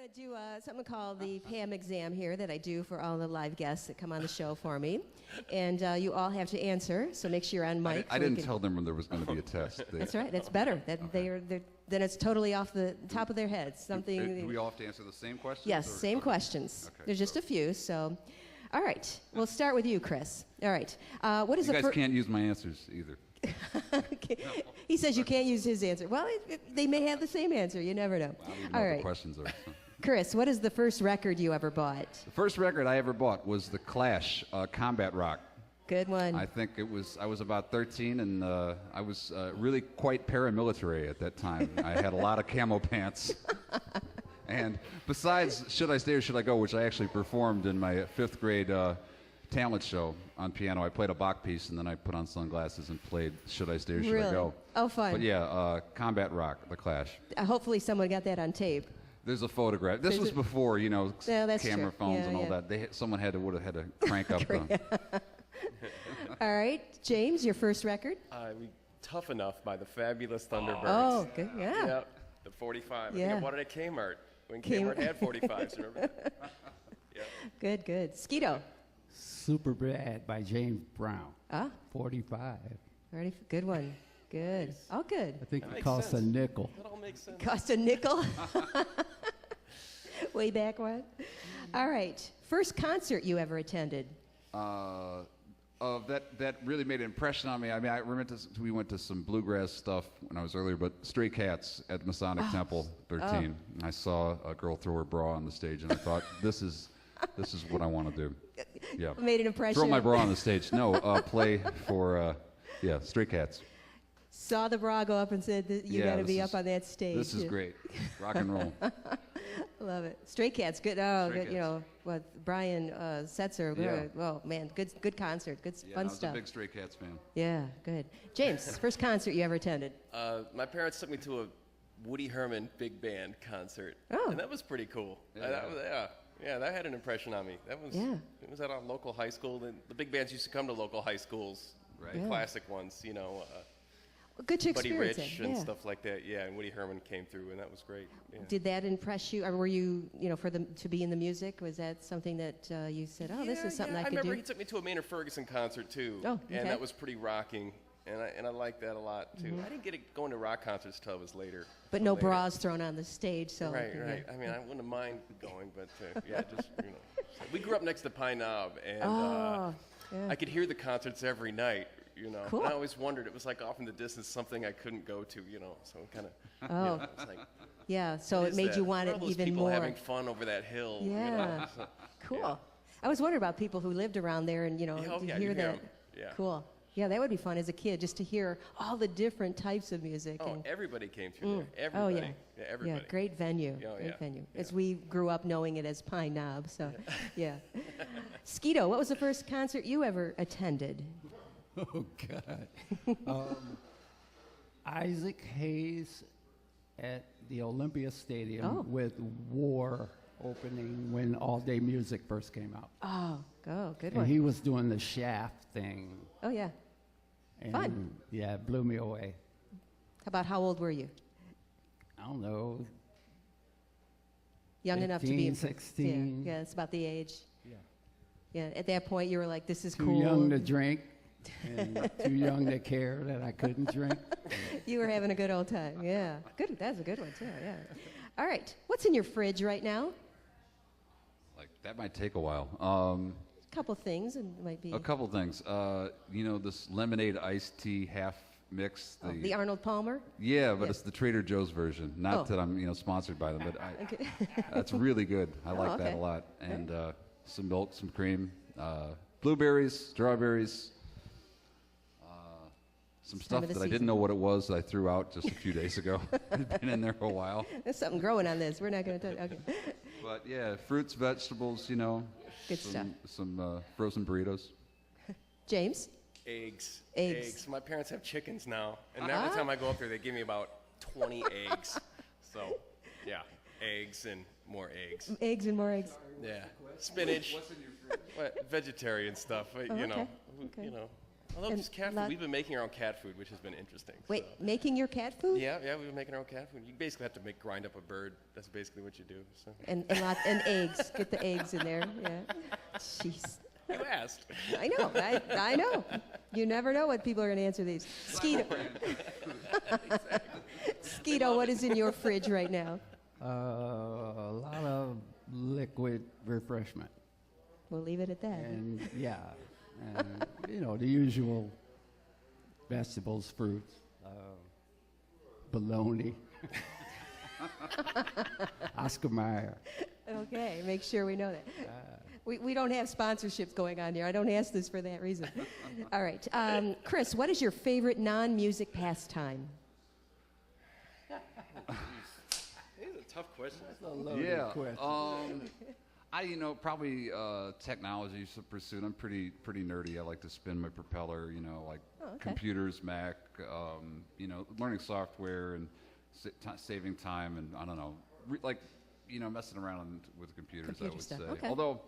going to do something called the Pam Exam here that I do for all the live guests that come on the show for me. And you all have to answer, so make sure you're on mic. I didn't tell them when there was going to be a test. That's right. That's better. Then it's totally off the top of their heads. Something. Do we all have to answer the same questions? Yes, same questions. Okay, There's just a few, so. All right. We'll start with you, Chris. All right. What is you guys can't use my answers either. Okay. He says you can't use his answer. Well, they may have the same answer. You never know. Well, I don't even know all what right. the questions are. So. Chris, what is the first record you ever bought? The first record I ever bought was The Clash, Combat Rock. Good one. I think I was about 13, and I was really quite paramilitary at that time. I had a lot of camo pants. And besides Should I Stay or Should I Go, which I actually performed in my 5th grade talent show on piano, I played a Bach piece, and then I put on sunglasses and played Should I Stay or Should I Go. Oh, fun. But yeah, Combat Rock, The Clash. Hopefully someone got that on tape. There's a photograph. This was before, camera true. phones and all that. Someone would have had to crank up the... All right, James, your first record? Tough Enough by the Fabulous Thunderbirds. Oh, good, yeah. Yep, the 45. Yeah. I think I bought it at Kmart when Kmart had 45s, remember? Yeah. Good. Skeeto? Super Bad by James Brown. 45. Already, good one. Good. All good. I think That it makes costs sense. a nickel. That all makes sense. Cost a nickel? Way back when? All right. First concert you ever attended? That really made an impression on me. I mean, I remember we went to some bluegrass stuff when I was earlier, but Stray Cats at Masonic Temple 13. And I saw a girl throw her bra on the stage, and I thought, this is what I want to do. Yeah. Made an impression? Throw my bra on the stage. No, play for, Stray Cats. Saw the bra go up and said, you got to be up on that stage. This is great. Rock and roll. Love it. Stray Cats, good. Oh, Stray good. Cats. Brian Setzer. Yeah. Oh man, good concert. Good Yeah, fun I was stuff. a big Stray Cats fan. Yeah, good. James, first concert you ever attended? My parents took me to a Woody Herman big band concert. Oh. And that was pretty cool. Yeah. That had an impression on me. It was at our local high school. The big bands used to come to local high schools. Right. The Yeah. classic ones, Good to Buddy experience Rich it. and Yeah. stuff like that. Yeah, and Woody Herman came through, and that was great. Yeah. Did that impress you, or were you, to be in the music? Was that something that you said, this is something I could remember do? he took me to a Maynard Ferguson concert too. Oh, okay. And that was pretty rocking, and I liked that a lot too. I didn't get it going to rock concerts till it was later. But till no later. bras thrown on the stage, so. Right. yeah. I mean, I wouldn't have mind going, but just we grew up next to Pine Knob, and Yeah. I could hear the concerts every night. Cool. And I always wondered, it was like off in the distance, something I couldn't go to, so kind of, Oh. it's like, Yeah, so what it is made that? you want What are it those even people more. having fun over that hill. Yeah. So, Cool. yeah. I was wondering about people who lived around there and, oh, to yeah, hear you hear that. 'em. Yeah. Cool. Yeah, that would be fun as a kid, just to hear all the different types of music. Oh, and, everybody came through there. Oh, Everybody. yeah. Everybody. Yeah, great venue. Oh, great yeah. venue. Yeah. As we grew up knowing it as Pine Knob, so yeah. Skeeto, what was the first concert you ever attended? Oh, God. Isaac Hayes at the Olympia Stadium with War opening when All Day Music first came out. Oh, good And one. he was doing the shaft thing. Oh, yeah. And Fun. Yeah, it blew me away. How old were you? I don't know. Young enough to be 15, 16. Yeah, it's about the age. Yeah. Yeah, at that point you were like, this is Too cool. young to drink and too young to care that I couldn't drink. You were having a good old time. Yeah. Good. That's a good one, too. Yeah. All right. What's in your fridge right now? Like, that might take a while. A couple things. It might be. A couple things. This lemonade iced tea half mix. The Arnold Palmer? Yeah, but Yeah. it's the Trader Joe's version. Not that I'm, sponsored by them, but Okay. that's really good. I like that okay. a lot. And some milk, some cream, blueberries, strawberries, some It's time stuff of the that I season. didn't know what it was that I threw out just a few days ago. It'd been in there for a while. There's something growing on this. We're not going to touch. Okay. But yeah, fruits, vegetables, Good stuff. some frozen burritos. James? Eggs. Eggs. My parents have chickens now, and every time I go up there, they give me about 20 eggs. So, yeah, eggs and more eggs. Eggs and more eggs. Yeah, spinach. Vegetarian stuff. okay. Okay. Although And just cat food, lot- we've been making our own cat food, which has been interesting. Wait, so. making your cat food? Yeah, we've been making our own cat food. You basically have to grind up a bird. That's basically what you do. So. And eggs. Get the eggs in there. Yeah. Jeez. You asked. I know. I know. You never know what people are going to answer these. Skeeto. Skeeto, what is in your fridge right now? A lot of liquid refreshment. We'll leave it at that. And yeah, and, the usual vegetables, fruits, bologna, Oscar Mayer. Okay, make sure we know that. We don't have sponsorships going on here. I don't ask this for that reason. All right. Chris, what is your favorite non-music pastime? These are tough questions. Yeah. Probably technology pursuit. I'm pretty nerdy. I like to spin my propeller. Computers, Mac. Learning software and saving time, and I don't know, messing around with computers. I would stuff. say. Okay. Although,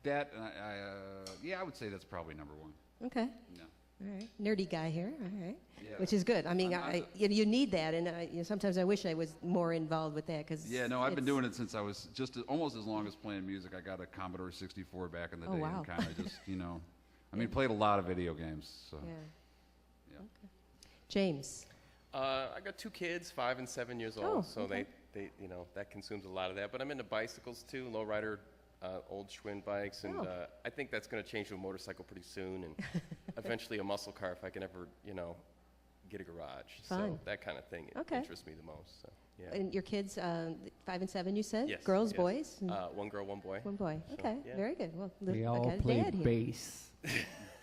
I would say that's probably number one. Okay. Yeah. All right. Nerdy guy here. All right. Yeah. Which is good. I mean, you need that, and sometimes I wish I was more involved with that because. Yeah, no, I've been doing it since I was almost as long as playing music. I got a Commodore 64 back in the day, wow. and kind of just, played a lot of video games. So. Yeah. Yeah. Okay. James. I got 2 kids, 5 and 7 years old, Oh, so okay. they that consumes a lot of that. But I'm into bicycles too, lowrider, old Schwinn bikes, and I think that's going to change to a motorcycle pretty soon, and eventually a muscle car if I can ever get a garage. Fun. So that kind of thing interests me the most. So yeah. And your kids, 5 and 7, you said? Yes, Girls, yes. boys? 1 girl, 1 boy. One boy. So, Okay, yeah. very good. Well, They I all got a play dad here. bass.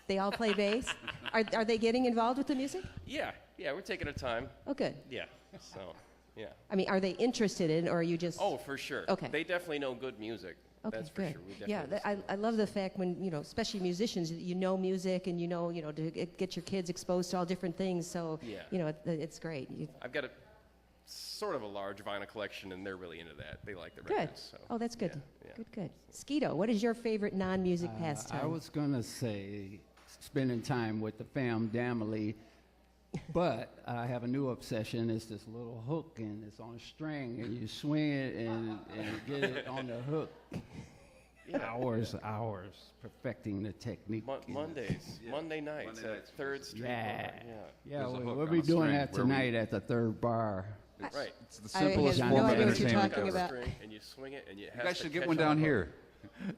They all play bass? Are they getting involved with the music? Yeah, we're taking our time. Oh, good. Yeah, so yeah. I mean, are they interested in, or are you just? Oh, for sure. Okay. They definitely know good music. Okay, That's for good. sure. We Yeah, definitely I love the fact when, especially musicians, music and to get your kids exposed to all different things. So, Yeah. it's great. I've got a sort of a large vinyl collection, and they're really into that. They like the Good. records. So. Oh, that's good. Yeah. Good. Skeeto, what is your favorite non-music pastime? I was going to say spending time with the fam damily, but I have a new obsession. It's this little hook, and it's on a string, and you swing it and get it on the hook. Hours perfecting the technique. Mondays, Monday nights Monday at nights. 3rd Street Yeah. Bar. Yeah, There's a hook we'll on be a doing string that where we- tonight at the 3rd bar. Right. It's the I have simplest no form of idea what you're entertainment. talking about. And you swing it, and you You guys should get one down here.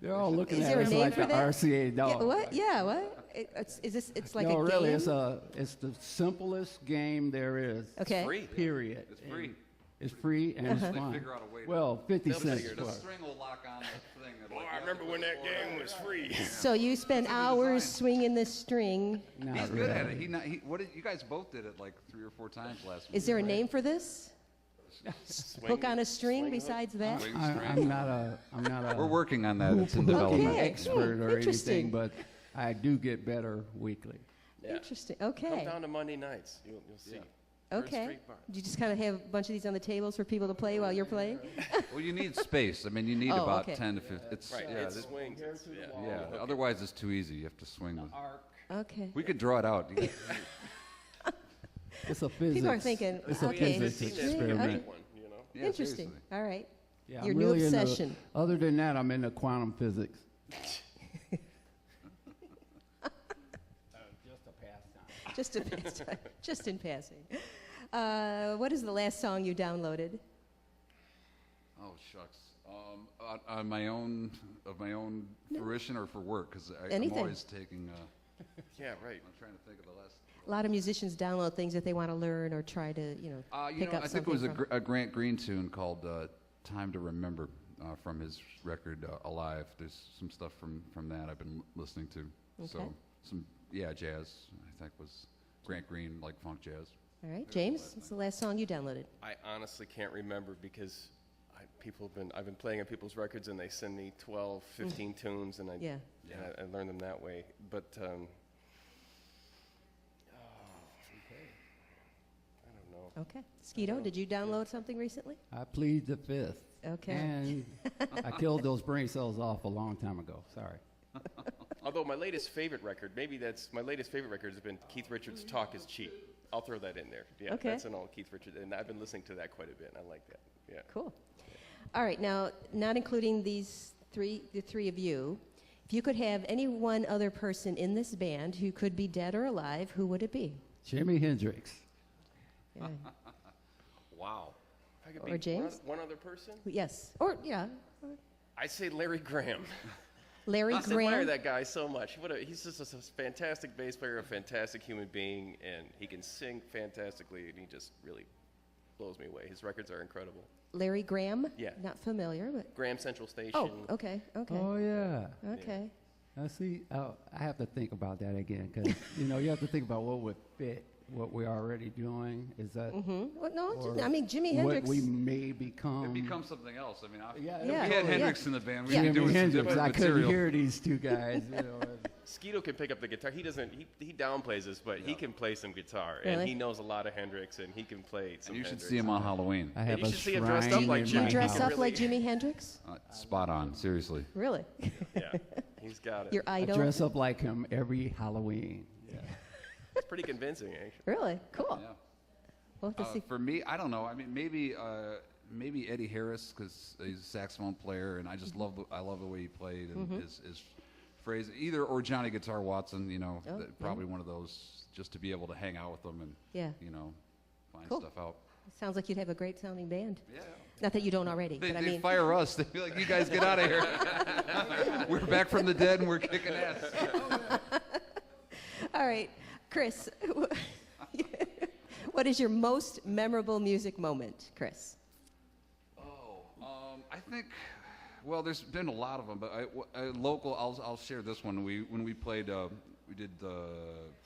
They're all looking Is at there a us name like for the that? RCA dog. Yeah, what? Yeah, what? It's like no, a really, game? it's the simplest game there is. Okay. Free. Period. It's free. And it's free and it's They fun. figure out a way to- Well, 50 They'll cents. figure it The out. for- string will lock on the thing. Boy, I remember when that game was free. So you spend hours swinging the string. Not He's good at it. really. You guys both did it like 3 or 4 times last week. Is there a name for this? Hook on a string swing hook. besides that? Swing I'm string. not a We're working on that. It's in hoop development. Okay. expert or Interesting. anything, but I do get better weekly. Yeah. Interesting. Come Okay. down to Monday nights. You'll see. Yeah. 3rd Okay. Street Bar. Do you just kind of have a bunch of these on the tables for people to play while you're playing? Well, you need space. I mean, you need Oh, about okay. 10 to 15. It's, Right. yeah, It this- swings. yeah. Otherwise, it's too easy. You have to swing with. Okay. We could draw it out. It's a physics. People are thinking, it's a okay, physics string, experiment. okay. One, Yeah, Interesting. seriously. All right. Yeah, Your I'm new really into- obsession. other than that, I'm into quantum physics. Just a pastime. Just a pastime. Just in passing. What is the last song you downloaded? Oh shucks. On my own fruition or for work? Because I'm Anything. always taking. Yeah, right. I'm trying to think of the last. A lot of musicians download things that they want to learn or try to, pick up I think something it was from. a Grant Green tune called "Time to Remember" from his record "Alive." There's some stuff from that I've been listening to. Okay. So some jazz. I think was Grant Green, like funk jazz. All right, James, what's the last song you downloaded? I honestly can't remember because I've been playing on people's records, and they send me 12, 15 tunes, and Yeah. I learn them that way. But I don't know. Okay. Skeeto, did you download something recently? I plead the fifth. Okay. And I killed those brain cells off a long time ago. Sorry. Although my latest favorite record, my latest favorite record has been Keith Richards' "Talk Is Cheap." I'll throw that in there. Yeah, Okay. that's an old Keith Richards, and I've been listening to that quite a bit. I like that. Yeah. Cool. All right, now, not including the three of you, if you could have any one other person in this band who could be dead or alive, who would it be? Jimi Hendrix. Yeah. Wow. If I could Or be James? one other person, Yes. Or, yeah. I'd say Larry Graham. Larry I admire Graham. that guy so much. He's just a fantastic bass player, a fantastic human being, and he can sing fantastically, and he just really blows me away. His records are incredible. Larry Graham? Yeah. Not familiar, but. Graham Central Station. Oh, okay. Oh, yeah. Okay. Now, see, I have to think about that again because, you have to think about what would fit what we're already doing. Is that Well, no, or I mean, Jimi what Hendrix. we may become? It becomes something else. I mean, Yeah, if we yeah. had Yeah. Hendrix in the band, we'd Yeah. be Jimi doing some Hendrix. different I couldn't material. hear these two guys. Skeeto can pick up the guitar. He doesn't. He downplays this, but he can play some guitar, Really? and he knows a lot of Hendrix, and he can play some. And you should Hendrix. see him on Halloween. I have you a should see him dressed up shrine like in Jimi. You my dress can up house. like Jimi Hendrix? Spot on, seriously. Really? Yeah, he's got it. Your I idol? dress up like him every Halloween. It's pretty convincing, actually. Really? Cool. Yeah. We'll have to see. For me, I don't know. I mean, maybe Eddie Harris because he's a saxophone player, and I just love the way he played and his phrase. Or Johnny Guitar Watson. Oh, probably one of those just to be able to hang out with them and Yeah. find Cool. stuff out. Sounds like you'd have a great sounding band. Yeah. Not that you don't already, They, but I they mean. fire us. They be like, "You guys get out of here. We're back from the dead and we're kicking ass." All right, Chris, what is your most memorable music moment, Chris? I think, well, there's been a lot of them, but local. I'll share this one. When we played, we did the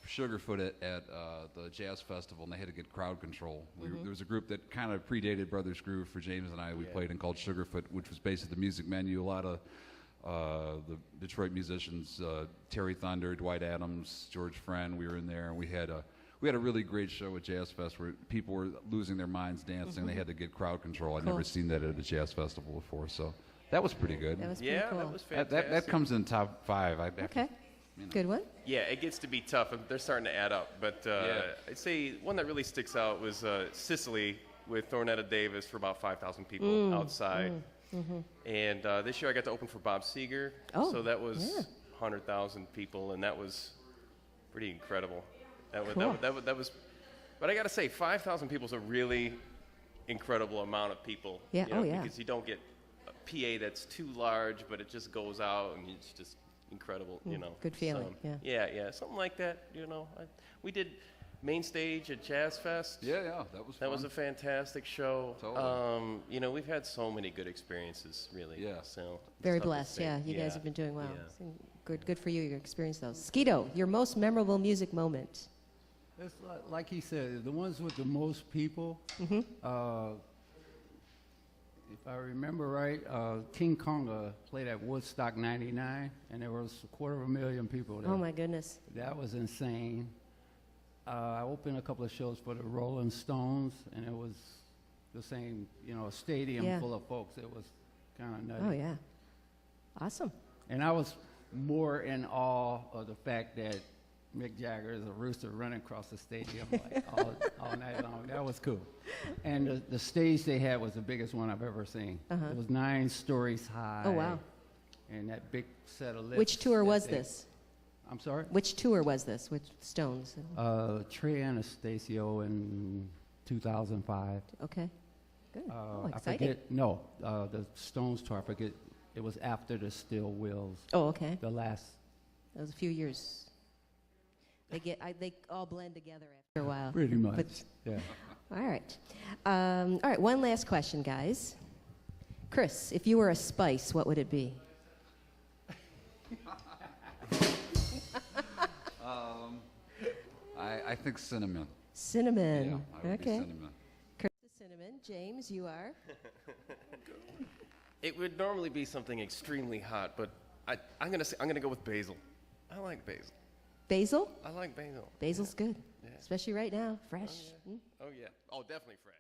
Sugarfoot at the Jazz Festival, and they had to get crowd control. There was a group that kind of predated Brothers Groove for James and I. We played in called Sugarfoot, which was based at the Music Menu. A lot of the Detroit musicians, Terry Thunder, Dwight Adams, George Friend. We were in there, and we had a really great show at Jazz Fest where people were losing their minds dancing. They had to get crowd control. I'd Cool. never seen that at a Jazz Festival before, so that was pretty good. That was pretty Yeah, cool. that was That fantastic. comes in top 5. Okay, good one. Yeah, it gets to be tough. They're starting to add up. But Yeah. I'd say one that really sticks out was Sicily with Thornetta Davis for about 5,000 people outside. And this year I got to open for Bob Seger. Oh, so that was yeah. 100,000 people, and that was pretty incredible. Cool. That was, but I got to say, 5,000 people is a really incredible amount of people. Yeah, oh, yeah. Because you don't get a PA that's too large, but it just goes out, and it's just incredible, good feeling, So, yeah. Yeah, something like that, we did Main Stage at Jazz Fest. Yeah, that was fun. That was a fantastic show. Totally. We've had so many good experiences, really. Yeah. So it's Very tough to blessed, say. yeah. You guys have been doing well. Yeah. So good for you. You experienced those. Skeeto, your most memorable music moment. It's like he said, the ones with the most people. If I remember right, King Konga played at Woodstock '99, and there was 250,000 people there. Oh my goodness. That was insane. I opened a couple of shows for the Rolling Stones, and it was the same, a stadium Yeah. full of folks. It was kind of nutty. Oh yeah. Awesome. And I was more in awe of the fact that Mick Jagger is a rooster running across the stadium like all night long. That was cool. And the stage they had was the biggest one I've ever seen. It was 9 stories high. Oh wow. And that big set of lifts. Which tour that was they- this? I'm sorry? Which tour was this with Stones? Trey Anastasio in 2005. Okay. Good. Oh, I exciting. forget. No, the Stones tour. I forget. It was after the Still Wheels. Oh, okay. The last. That was a few years. They all blend together after a while. Pretty much. But- Yeah. All right. All right. One last question, guys. Chris, if you were a spice, what would it be? I think cinnamon. Cinnamon. Yeah, I would be okay. cinnamon. Chris is cinnamon. James, you are. It would normally be something extremely hot, but I'm gonna go with basil. I like basil. Basil. I like basil. Basil's good, Yeah. especially right now, fresh. Oh yeah. Oh, definitely fresh.